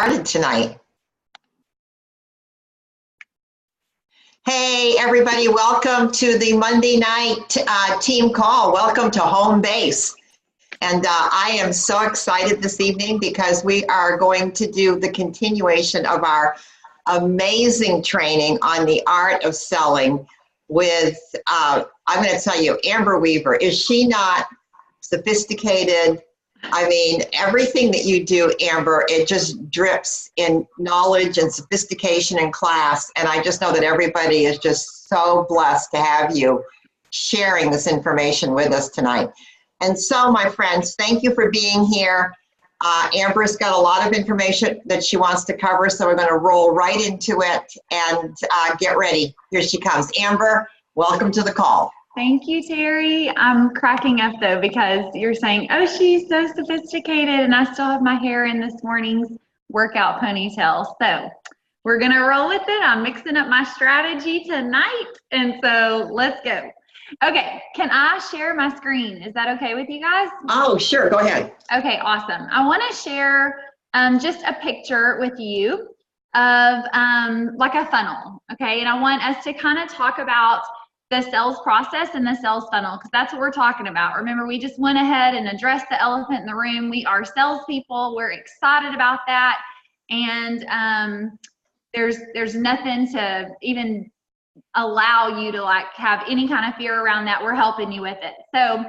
Started tonight. Hey, everybody, welcome to the Monday night team call. Welcome to home base. And I am so excited this evening because we are going to do the continuation of our amazing training on the art of selling with, I'm going to tell you, Amber Weaver. Is she not sophisticated? I mean, everything that you do, Amber, it just drips in knowledge and sophistication in class. And I just know that everybody is just so blessed to have you sharing this information with us tonight. And so, my friends, thank you for being here. Amber's got a lot of information that she wants to cover, so we're going to roll right into it and get ready. Here she comes. Amber, welcome to the call. Thank you, Terry. I'm cracking up though because you're saying, oh, she's so sophisticated, and I still have my hair in this morning's workout ponytail. So we're going to roll with it. I'm mixing up my strategy tonight, and so let's go. Okay, can I share my screen? Is that okay with you guys? Oh, sure. Go ahead. Okay, awesome. I want to share just a picture with you of like a funnel, okay? And I want us to kind of talk about the sales process and the sales funnel, because that's what we're talking about. Remember, we just went ahead and addressed the elephant in the room. We are salespeople. We're excited about that. And there's nothing to even allow you to like have any kind of fear around that. We're helping you with it. So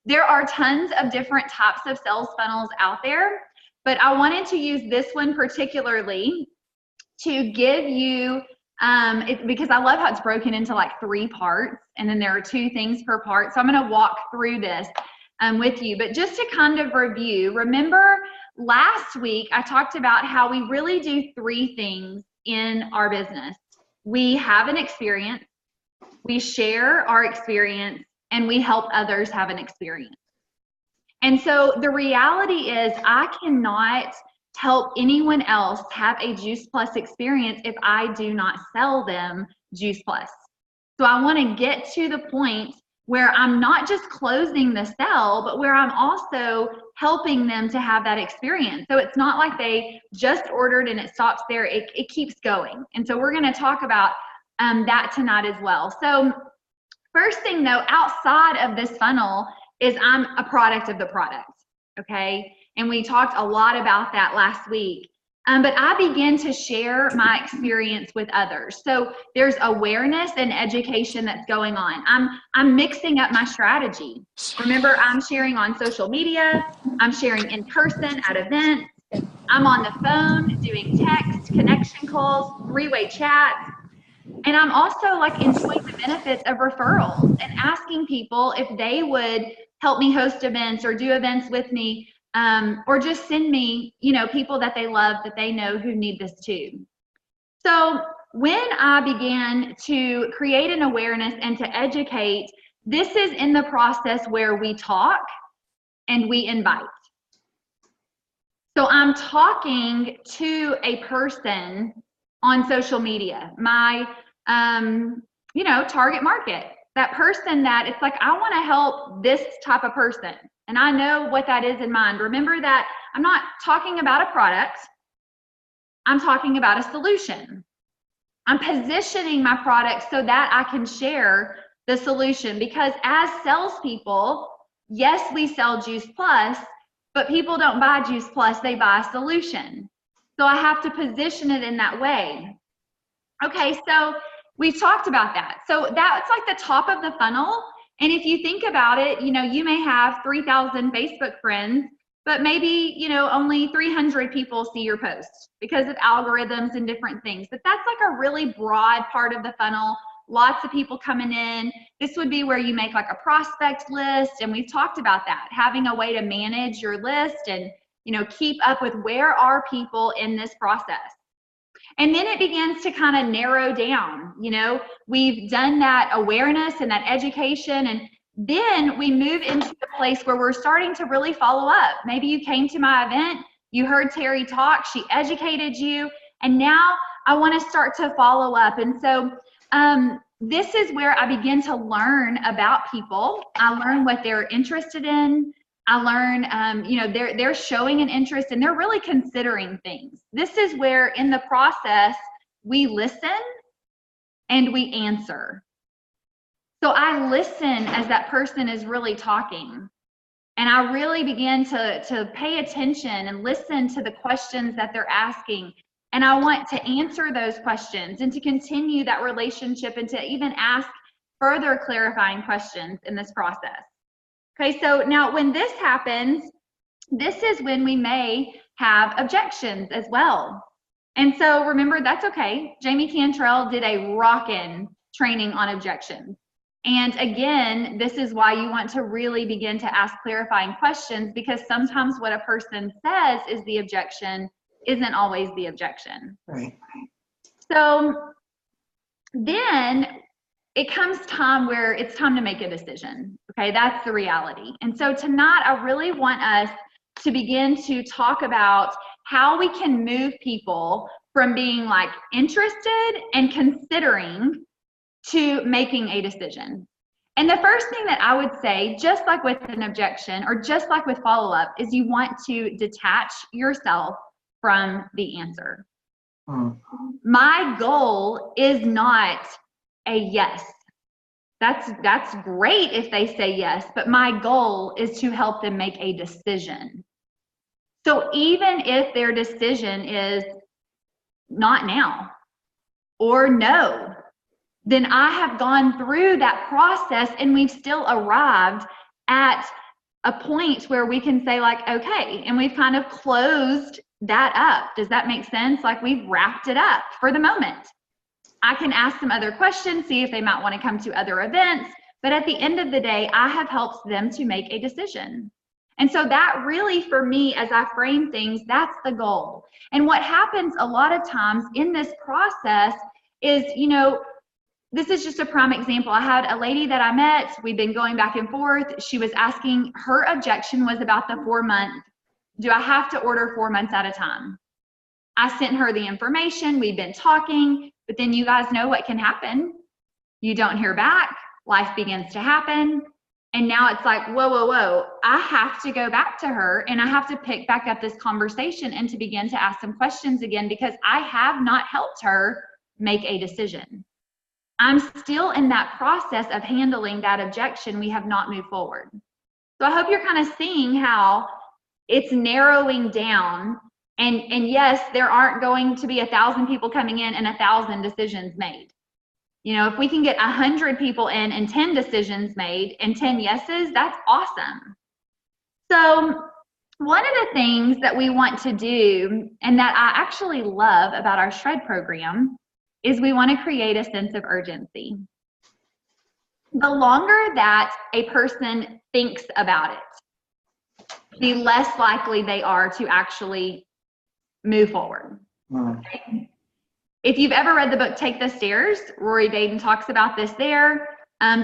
there are tons of different types of sales funnels out there, but I wanted to use this one particularly to give you because I love how it's broken into like 3 parts, and then there are 2 things per part. So I'm going to walk through this with you, but just to kind of review, remember last week I talked about how we really do 3 things in our business. We have an experience, we share our experience, and we help others have an experience. And so the reality is I cannot help anyone else have a Juice Plus experience if I do not sell them Juice Plus. So I want to get to the point where I'm not just closing the sale, but where I'm also helping them to have that experience. So it's not like they just ordered and it stops there. It keeps going. And so we're going to talk about that tonight as well. So first thing though, outside of this funnel is I'm a product of the product, okay? And we talked a lot about that last week. But I begin to share my experience with others. So there's awareness and education that's going on. I'm mixing up my strategy. Remember, I'm sharing on social media. I'm sharing in person at events. I'm on the phone doing text, connection calls, 3-way chats. And I'm also like enjoying the benefits of referrals and asking people if they would help me host events or do events with me. Or just send me, people that they love, that they know who need this too. So when I began to create an awareness and to educate, this is in the process where we talk and we invite. So I'm talking to a person on social media, my, target market, that person that it's like, I want to help this type of person. And I know what that is in mind. Remember that I'm not talking about a product. I'm talking about a solution. I'm positioning my product so that I can share the solution, because as salespeople, yes, we sell Juice Plus, but people don't buy Juice Plus, they buy a solution. So I have to position it in that way. Okay, so we've talked about that. So that's like the top of the funnel. And if you think about it, you may have 3,000 Facebook friends, but maybe, only 300 people see your post because of algorithms and different things. But that's like a really broad part of the funnel. Lots of people coming in. This would be where you make like a prospect list. And we've talked about that, having a way to manage your list and, keep up with where are people in this process. And then it begins to kind of narrow down, we've done that awareness and that education, and then we move into a place where we're starting to really follow up. Maybe you came to my event, you heard Terry talk, she educated you, and now I want to start to follow up. And so this is where I begin to learn about people. I learn what they're interested in. I learn, you know, they're showing an interest and they're really considering things. This is where in the process, we listen and we answer. So I listen as that person is really talking. And I really begin to pay attention and listen to the questions that they're asking. And I want to answer those questions and to continue that relationship and to even ask further clarifying questions in this process. Okay, so now when this happens, this is when we may have objections as well. And so remember, that's okay. Jamie Cantrell did a rockin' training on objections. And again, this is why you want to really begin to ask clarifying questions, because sometimes what a person says is the objection isn't always the objection. Right. So then it comes time where it's time to make a decision. Okay, that's the reality. And so tonight, I really want us to begin to talk about how we can move people from being like interested and considering to making a decision. And the first thing that I would say, just like with an objection or just like with follow-up, is you want to detach yourself from the answer. My goal is not a yes. That's great if they say yes, but my goal is to help them make a decision. So even if their decision is not now or no, then I have gone through that process and we've still arrived at a point where we can say like, okay, and we've kind of closed that up. Does that make sense? Like we've wrapped it up for the moment. I can ask some other questions, see if they might want to come to other events, but at the end of the day, I have helped them to make a decision. And so that really, for me, as I frame things, that's the goal. And what happens a lot of times in this process is, you know, this is just a prime example. I had a lady that I met, we've been going back and forth. She was asking, her objection was about the 4 month. Do I have to order 4 months at a time? I sent her the information, we've been talking, but then you guys know what can happen. You don't hear back, life begins to happen. And now it's like, whoa, whoa, whoa. I have to go back to her and I have to pick back up this conversation and to begin to ask some questions again, because I have not helped her make a decision. I'm still in that process of handling that objection. We have not moved forward. So I hope you're kind of seeing how it's narrowing down. And yes, there aren't going to be 1,000 people coming in and 1,000 decisions made. You know, if we can get 100 people in and 10 decisions made and 10 yeses, that's awesome. So one of the things that we want to do, and that I actually love about our Shred program, is we want to create a sense of urgency. The longer that a person thinks about it, the less likely they are to actually move forward. Okay? If you've ever read the book, Take the Stairs, Rory Baden talks about this there.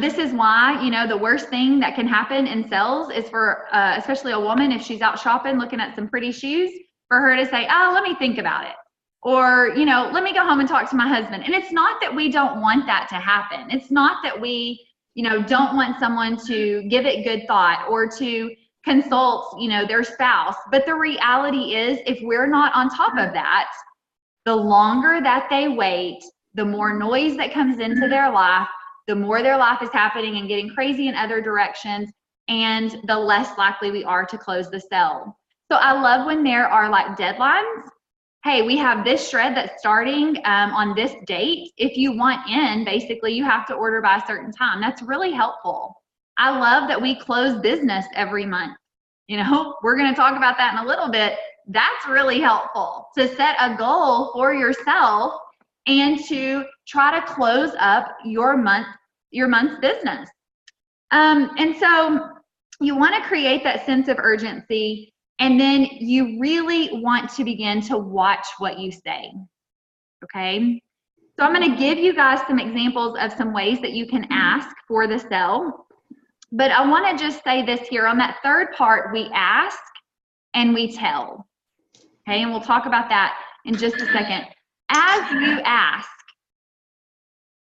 This is why, you know, the worst thing that can happen in sales is for, especially a woman, if she's out shopping, looking at some pretty shoes, for her to say, oh, let me think about it. Or, you know, let me go home and talk to my husband. And it's not that we don't want that to happen. It's not that we, you know, don't want someone to give it good thought or to consult, you know, their spouse. But the reality is, if we're not on top of that, the longer that they wait, the more noise that comes into their life, the more their life is happening and getting crazy in other directions, and the less likely we are to close the sale. So I love when there are like deadlines. Hey, we have this shred that's starting on this date. If you want in, basically you have to order by a certain time. That's really helpful. I love that we close business every month. You know, we're going to talk about that in a little bit. That's really helpful to set a goal for yourself and to try to close up your month's business. And so you want to create that sense of urgency, and then you really want to begin to watch what you say. Okay. So I'm going to give you guys some examples of some ways that you can ask for the sale. But I want to just say this here on that third part, we ask and we tell. Okay, and we'll talk about that in just a second. As you ask,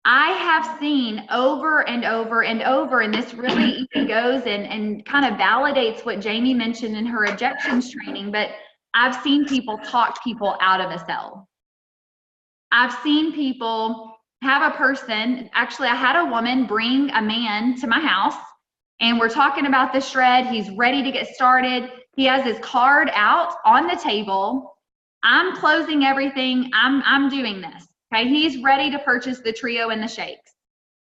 I have seen over and over and over, and this really even goes and kind of validates what Jamie mentioned in her objections training, but I've seen people talk people out of a cell. I've seen people have a person, actually I had a woman bring a man to my house, and we're talking about the shred. He's ready to get started. He has his card out on the table. I'm closing everything. I'm doing this. Okay, he's ready to purchase the trio and the shakes.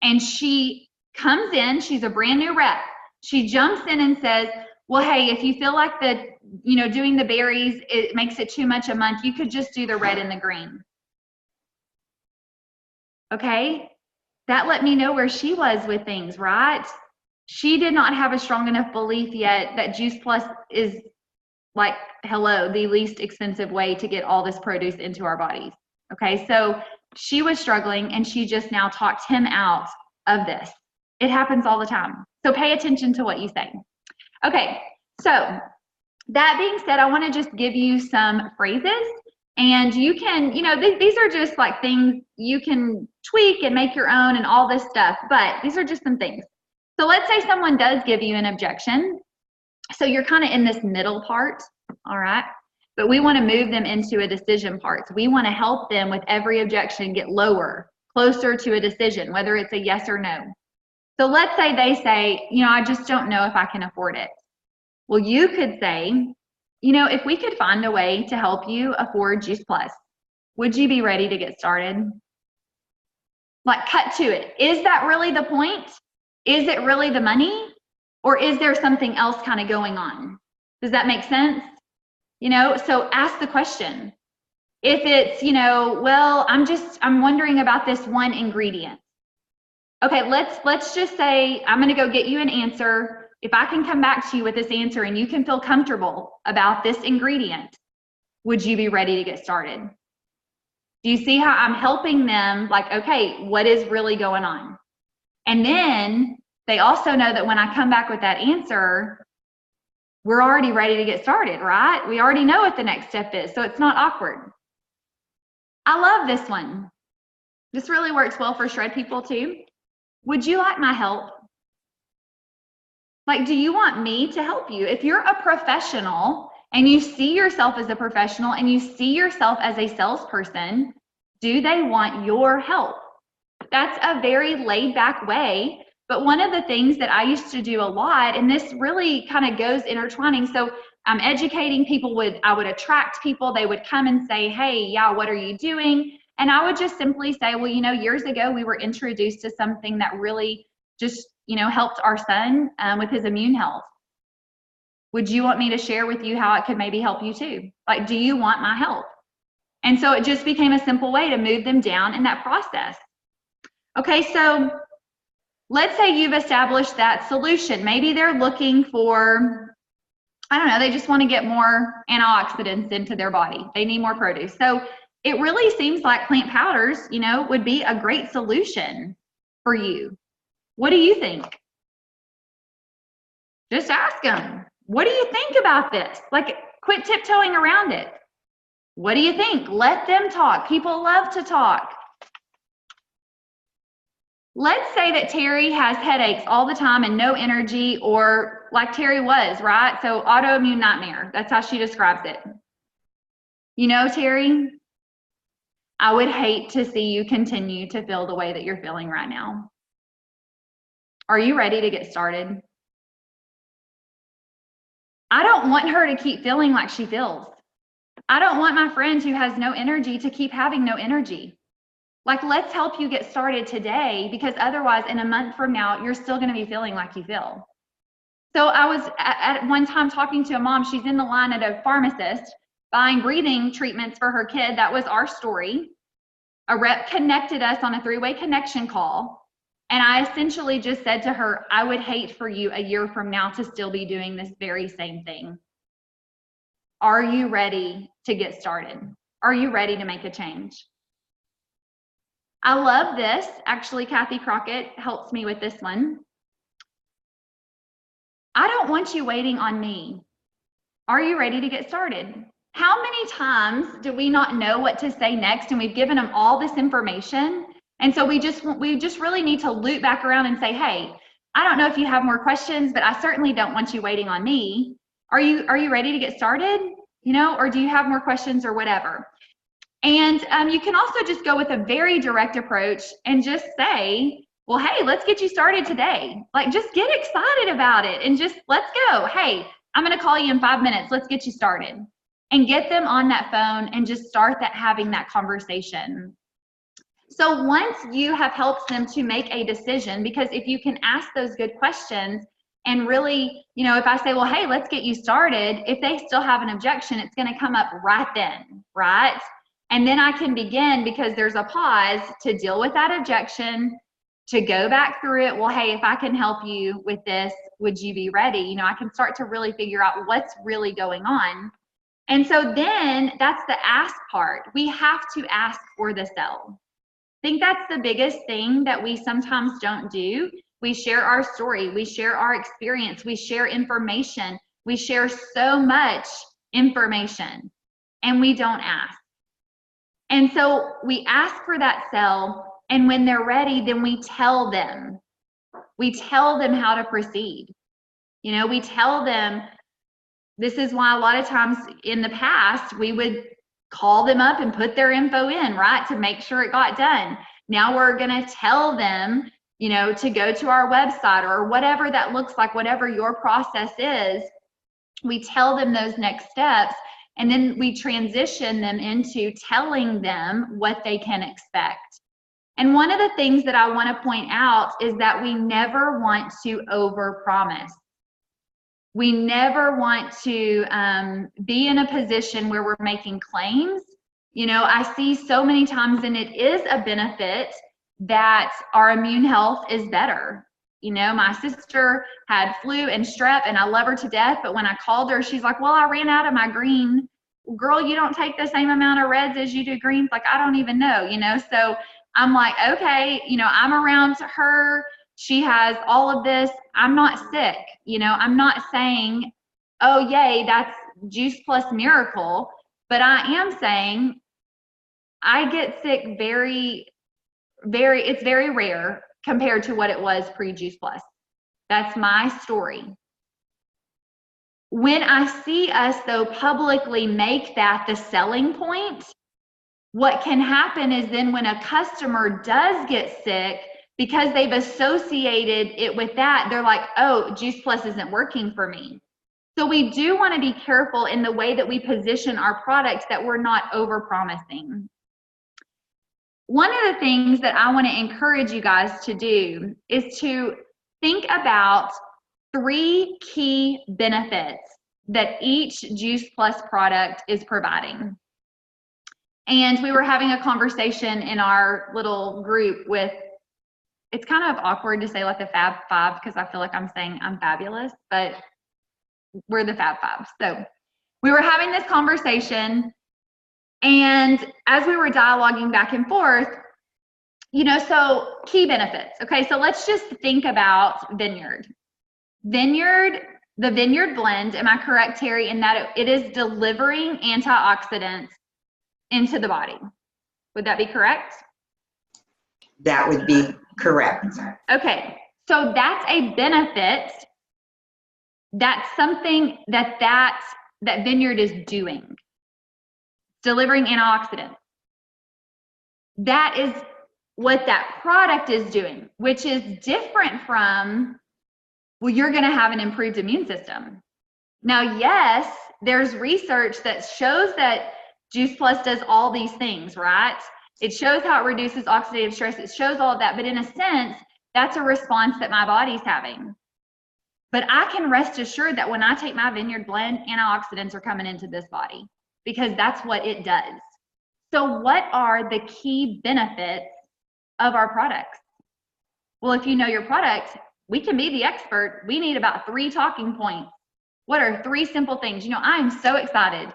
And she comes in, she's a brand new rep. She jumps in and says, well, hey, if you feel like doing the berries, it makes it too much a month, you could just do the red and the green. Okay, that let me know where she was with things, right? She did not have a strong enough belief yet that Juice Plus is like, hello, the least expensive way to get all this produce into our bodies. Okay, so she was struggling, and she just now talked him out of this. It happens all the time. So pay attention to what you say. Okay, so that being said, I want to just give you some phrases, and you can, these are just like things you can tweak and make your own and all this stuff, but these are just some things. So let's say someone does give you an objection. So you're kind of in this middle part, all right? But we want to move them into a decision part. So we want to help them with every objection get lower, closer to a decision, whether it's a yes or no. So let's say they say, I just don't know if I can afford it. Well, you could say, if we could find a way to help you afford Juice Plus, would you be ready to get started? Like, cut to it. Is that really the point? Is it really the money? Or is there something else kind of going on? Does that make sense? So ask the question. If it's, well, I'm wondering about this one ingredient. Okay, let's just say I'm going to go get you an answer. If I can come back to you with this answer and you can feel comfortable about this ingredient, would you be ready to get started? Do you see how I'm helping them? Like, okay, what is really going on? And then they also know that when I come back with that answer, we're already ready to get started, right? We already know what the next step is, so it's not awkward. I love this one. This really works well for shred people too. Would you like my help? Like, do you want me to help you? If you're a professional and you see yourself as a professional and you see yourself as a salesperson, do they want your help? That's a very laid back way. But one of the things that I used to do a lot, and this really kind of goes intertwining. So I'm educating people, I would attract people. They would come and say, hey, yeah, what are you doing? And I would just simply say, well, years ago, we were introduced to something that really just, helped our son with his immune health. Would you want me to share with you how it could maybe help you too? Like, do you want my help? And so it just became a simple way to move them down in that process. Okay, so let's say you've established that solution. Maybe they're looking for, I don't know, they just want to get more antioxidants into their body. They need more produce. So it really seems like plant powders, would be a great solution for you. What do you think? Just ask them, what do you think about this? Like, quit tiptoeing around it. What do you think? Let them talk. People love to talk. Let's say that Terry has headaches all the time and no energy, or like Terry was, right? So autoimmune nightmare. That's how she describes it. Terry, I would hate to see you continue to feel the way that you're feeling right now. Are you ready to get started? I don't want her to keep feeling like she feels. I don't want my friend who has no energy to keep having no energy. Like, let's help you get started today, because otherwise in a month from now, you're still going to be feeling like you feel. So I was at one time talking to a mom. She's in the line at a pharmacist buying breathing treatments for her kid. That was our story. A rep connected us on a three-way connection call. And I essentially just said to her, I would hate for you a year from now to still be doing this very same thing. Are you ready to get started? Are you ready to make a change? I love this. Actually, Kathy Crockett helps me with this one. I don't want you waiting on me. Are you ready to get started? How many times do we not know what to say next, and we've given them all this information, And so we just really need to loop back around and say, hey, I don't know if you have more questions, but I certainly don't want you waiting on me. Are you ready to get started? You know, or do you have more questions or whatever? And you can also just go with a very direct approach and just say, well, hey, let's get you started today. Like, just get excited about it and just let's go. Hey, I'm going to call you in 5 minutes. Let's get you started. And get them on that phone and just start having that conversation. So once you have helped them to make a decision, because if you can ask those good questions and really, you know, if I say, well, hey, let's get you started, if they still have an objection, it's going to come up right then, right? And then I can begin, because there's a pause, to deal with that objection, to go back through it. Well, hey, if I can help you with this, would you be ready? You know, I can start to really figure out what's really going on. And so then that's the ask part. We have to ask for the sell. I think that's the biggest thing that we sometimes don't do. We share our story, we share our experience, we share information, we share so much information, and we don't ask. And so we ask for that sell, and when they're ready, then we tell them. We tell them how to proceed. You know, we tell them, this is why a lot of times in the past, we would call them up and put their info in, right, to make sure it got done. Now we're gonna tell them, you know, to go to our website or whatever that looks like, whatever your process is. We tell them those next steps, and then we transition them into telling them what they can expect. And one of the things that I want to point out is that we never want to overpromise. We never want to be in a position where we're making claims. You know, I see so many times, and it is a benefit, that our immune health is better. You know, my sister had flu and strep, and I love her to death, but when I called her, she's like, well, I ran out of my green. Girl, you don't take the same amount of reds as you do greens. Like, I don't even know, you know? So I'm like, okay, you know, I'm around her. She has all of this. I'm not sick. You know, I'm not saying, oh, yay, that's Juice Plus miracle. But I am saying I get sick it's very rare compared to what it was pre-Juice Plus. That's my story. When I see us, though, publicly make that the selling point, what can happen is then when a customer does get sick, because they've associated it with that, they're like, oh, Juice Plus isn't working for me. So we do want to be careful in the way that we position our products, that we're not over-promising. One of the things that I want to encourage you guys to do is to think about 3 key benefits that each Juice Plus product is providing. And we were having a conversation in our little group with, it's kind of awkward to say like the Fab Five, because I feel like I'm saying I'm fabulous, but we're the Fab Five. So we were having this conversation, and as we were dialoguing back and forth, you know, so key benefits. Okay, so let's just think about Vineyard. The Vineyard blend, am I correct, Terry, in that it is delivering antioxidants into the body? Would that be correct? That would be correct. Okay, so that's a benefit. That's something that Vineyard is doing, delivering antioxidants. That is what that product is doing, which is different from, well, you're going to have an improved immune system. Now, yes, there's research that shows that Juice Plus does all these things, right? It shows how it reduces oxidative stress. It shows all of that. But in a sense, that's a response that my body's having. But I can rest assured that when I take my Vineyard blend, antioxidants are coming into this body, because that's what it does. So what are the key benefits of our products? Well, if you know your product, we can be the expert. We need about 3 talking points. What are 3 simple things? You know, I'm so excited.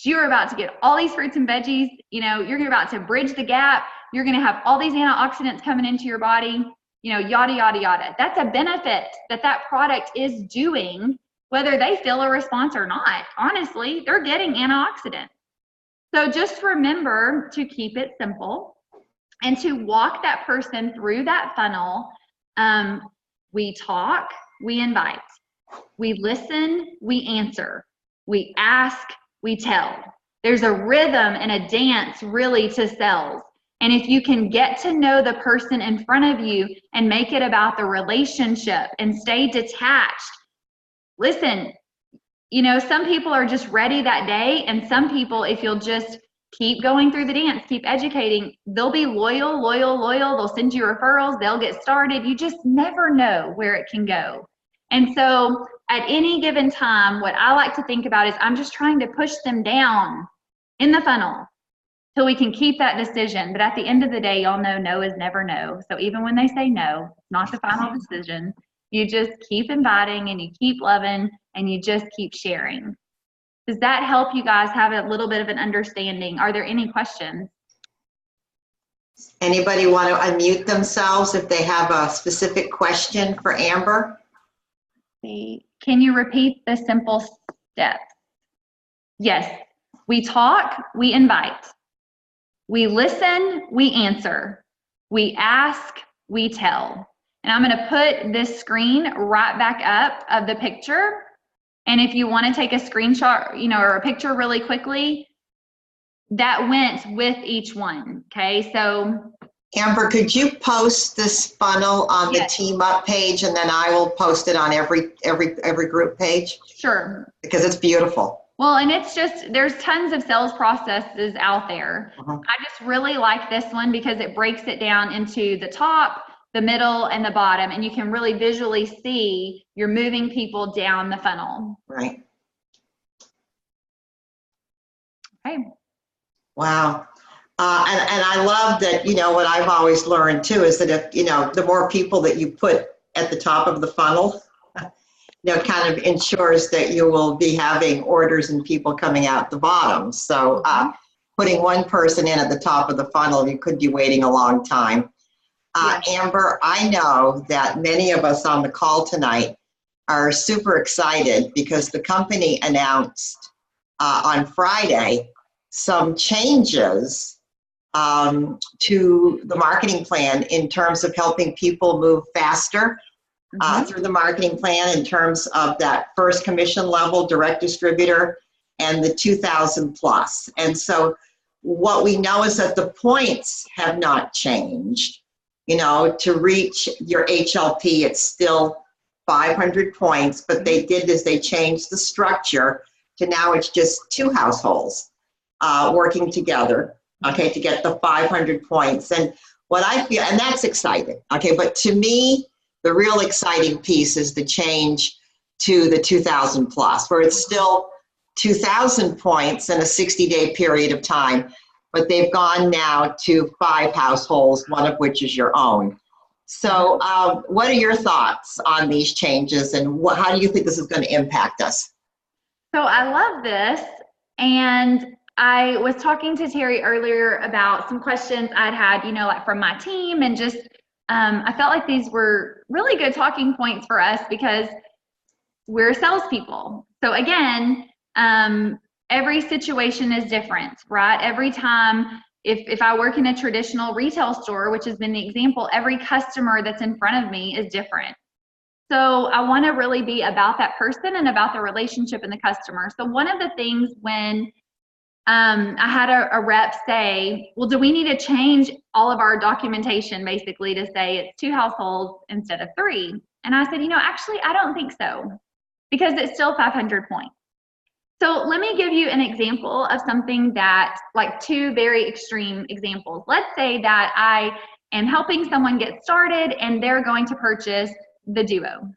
You're about to get all these fruits and veggies. You know, you're about to bridge the gap. You're going to have all these antioxidants coming into your body, you know, yada, yada, yada. That's a benefit that product is doing, whether they feel a response or not. Honestly, they're getting antioxidants. So just remember to keep it simple And to walk that person through that funnel, we talk, we invite, we listen, we answer, we ask, we tell. There's a rhythm and a dance really to sales. And if you can get to know the person in front of you and make it about the relationship and stay detached, listen, you know, some people are just ready that day, and some people, if you'll just keep going through the dance, keep educating, they'll be loyal. They'll send you referrals, they'll get started. You just never know where it can go. And so at any given time, what I like to think about is I'm just trying to push them down in the funnel till we can keep that decision. But at the end of the day, y'all know no is never no. So even when they say no, it's not the final decision. You just keep inviting and you keep loving and you just keep sharing. Does that help you guys have a little bit of an understanding? Are there any questions? Anybody want to unmute themselves if they have a specific question for Amber? Can you repeat the simple steps? Yes. We talk, we invite. We listen, we answer. We ask, we tell. And I'm going to put this screen right back up of the picture. And if you want to take a screenshot, you know, or a picture really quickly, that went with each one. Okay, so Amber, could you post this funnel on the Team Up page, and then I will post it on every group page? Sure. Because it's beautiful. Well, and it's just, there's tons of sales processes out there. I just really like this one because it breaks it down into the top, the middle, and the bottom, and you can really visually see you're moving people down the funnel. Right. Okay. Wow. And I love that, you know, what I've always learned too is that if, you know, the more people that you put at the top of the funnel, you know, kind of ensures that you will be having orders and people coming out the bottom. So putting one person in at the top of the funnel, you could be waiting a long time. Amber, I know that many of us on the call tonight are super excited because the company announced on Friday some changes to the marketing plan in terms of helping people move faster through the marketing plan in terms of that first commission level direct distributor and the 2,000 plus. And so what we know is that the points have not changed. You know, to reach your HLP, it's still 500 points, but they did is they changed the structure to now it's just 2 households working together, okay, to get the 500 points. And what I feel, and that's exciting, okay, but to me, the real exciting piece is the change to the 2,000 plus, where it's still 2,000 points in a 60-day period of time, but they've gone now to 5 households, one of which is your own. So what are your thoughts on these changes, and how do you think this is going to impact us? So I love this, and I was talking to Terry earlier about some questions I'd had, you know, like from my team, and just I felt like these were really good talking points for us because we're salespeople. So again, every situation is different, right? Every time, if I work in a traditional retail store, which has been the example, every customer that's in front of me is different. So I want to really be about that person and about the relationship and the customer. So one of the things when I had a rep say, well, do we need to change all of our documentation basically to say it's 2 households instead of 3? And I said, you know, actually, I don't think so, because it's still 500 points. So let me give you an example of something that, like 2 very extreme examples. Let's say that I am helping someone get started and they're going to purchase the Duo.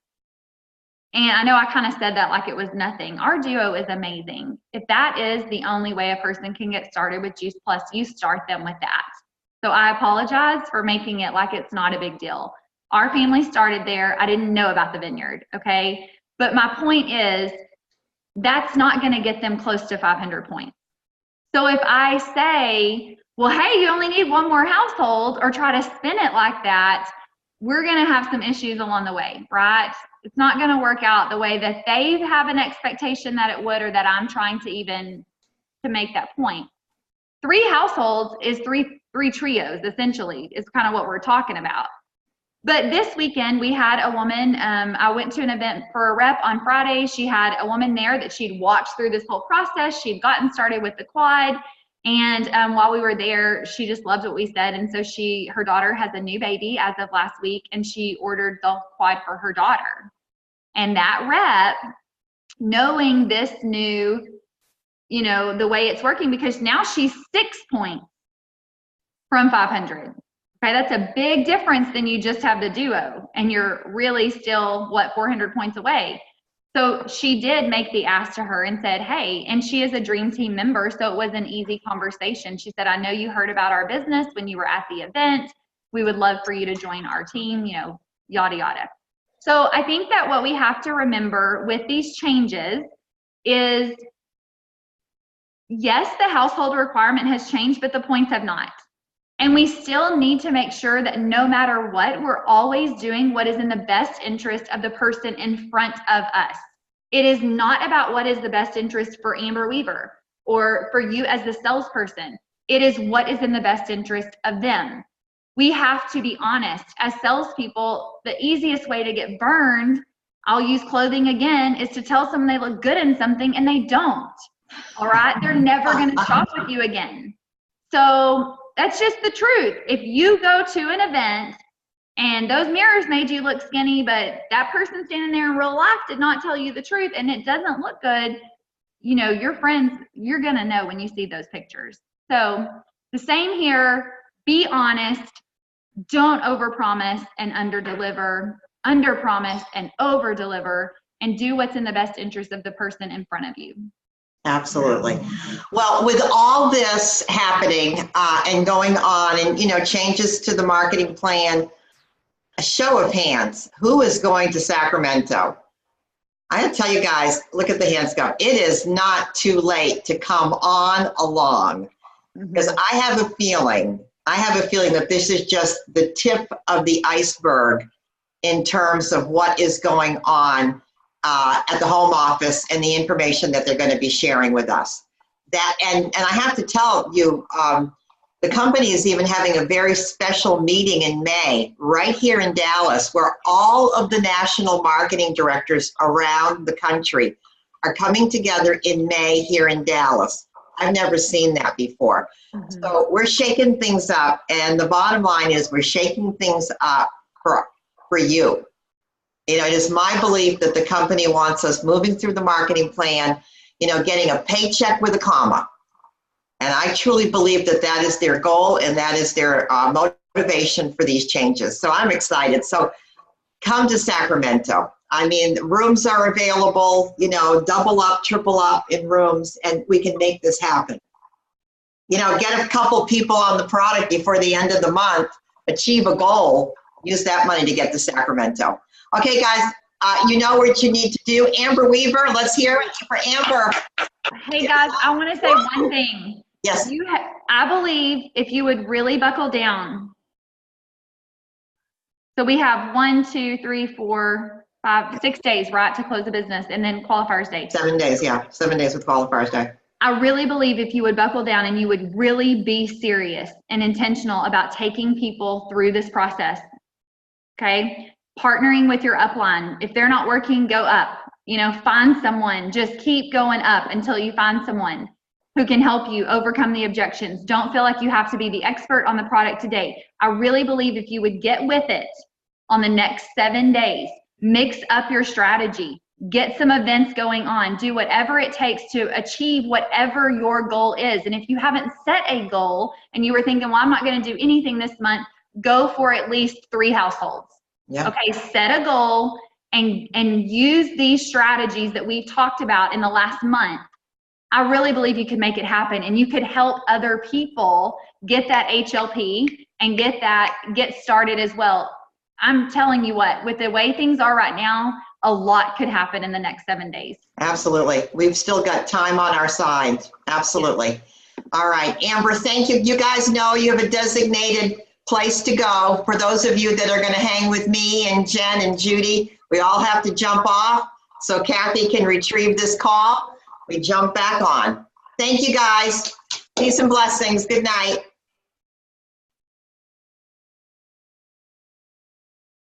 And I know I kind of said that like it was nothing. Our Duo is amazing. If that is the only way a person can get started with Juice Plus, you start them with that. So I apologize for making it like it's not a big deal. Our family started there. I didn't know about the vineyard, okay? But my point is, that's not going to get them close to 500 points. So if I say, well, hey, you only need 1 more household, or try to spin it like that, we're going to have some issues along the way, right? It's not going to work out the way that they have an expectation that it would, or that I'm trying to even to make that point. 3 households is three trios, essentially, is kind of what we're talking about. But this weekend, we had a woman, I went to an event for a rep on Friday. She had a woman there that she'd watched through this whole process. She'd gotten started with the quad. And while we were there, she just loved what we said. And so her daughter has a new baby as of last week, and she ordered the quad for her daughter. And that rep, knowing this new, the way it's working, because now she's 6 points from 500. Okay, that's a big difference than you just have the duo, and you're really still, 400 points away. So she did make the ask to her and said, hey, and she is a Dream Team member, so it was an easy conversation. She said, I know you heard about our business when you were at the event. We would love for you to join our team, yada, yada. So I think that what we have to remember with these changes is, yes, the household requirement has changed, but the points have not. And we still need to make sure that no matter what, we're always doing what is in the best interest of the person in front of us. It is not about what is the best interest for Amber Weaver or for you as the salesperson. It is what is in the best interest of them. We have to be honest. As salespeople, the easiest way to get burned, I'll use clothing again, is to tell someone they look good in something and they don't. All right? They're never going to shop with you again. So that's just the truth. If you go to an event and those mirrors made you look skinny, but that person standing there in real life did not tell you the truth and it doesn't look good, your friends, you're going to know when you see those pictures. So the same here, be honest, don't overpromise and underdeliver, underpromise and overdeliver, and do what's in the best interest of the person in front of you. Absolutely. Well, with all this happening and going on and, changes to the marketing plan, a show of hands, who is going to Sacramento? I have to tell you guys, look at the hands go. It is not too late to come on along, because I have a feeling that this is just the tip of the iceberg in terms of what is going on at the home office and the information that they're going to be sharing with us. And I have to tell you, the company is even having a very special meeting in May right here in Dallas, where all of the national marketing directors around the country are coming together in May here in Dallas. I've never seen that before. So we're shaking things up, and the bottom line is we're shaking things up for you. It is my belief that the company wants us moving through the marketing plan, getting a paycheck with a comma. And I truly believe that that is their goal and that is their motivation for these changes. So I'm excited. So come to Sacramento. I mean, rooms are available, double up, triple up in rooms, and we can make this happen. Get a couple people on the product before the end of the month, achieve a goal, use that money to get to Sacramento. Okay, guys, you know what you need to do. Amber Weaver, let's hear it for Amber. Hey, guys, I want to say one thing. Yes. I believe if you would really buckle down. So we have 1, 2, 3, 4, 5, 6 days, right, to close the business, and then qualifiers day. 7 days, yeah. 7 days with qualifiers day. I really believe if you would buckle down and you would really be serious and intentional about taking people through this process, okay? Partnering with your upline. If they're not working, go up. Find someone. Just keep going up until you find someone who can help you overcome the objections. Don't feel like you have to be the expert on the product today. I really believe if you would get with it on the next 7 days, mix up your strategy, get some events going on, do whatever it takes to achieve whatever your goal is. And if you haven't set a goal and you were thinking, well, I'm not going to do anything this month, go for at least 3 households. Yeah. Okay, set a goal and use these strategies that we've talked about in the last month. I really believe you could make it happen, and you could help other people get that HLP and get started as well. I'm telling you what, with the way things are right now, a lot could happen in the next 7 days. Absolutely. We've still got time on our side. Absolutely. All right, Amber, thank you. You guys know you have a designated place to go. For those of you that are going to hang with me and Jen and Judy, we all have to jump off so Kathy can retrieve this call. We jump back on. Thank you, guys. Peace and blessings. Good night.